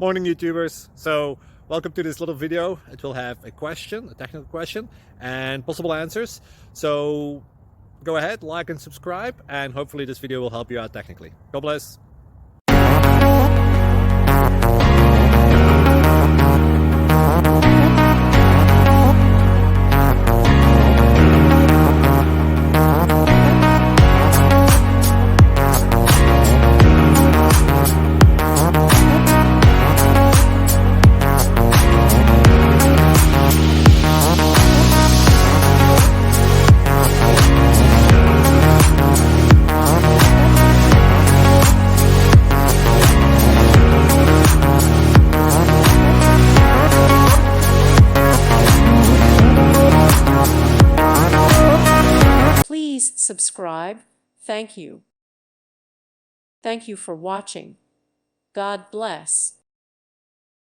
Morning YouTubers. So welcome to this little video. It will have a question, a technical question, and possible answers. So go ahead, like and subscribe, and hopefully this video will help you out technically. God bless. Please subscribe. Thank you. Thank you for watching. God bless.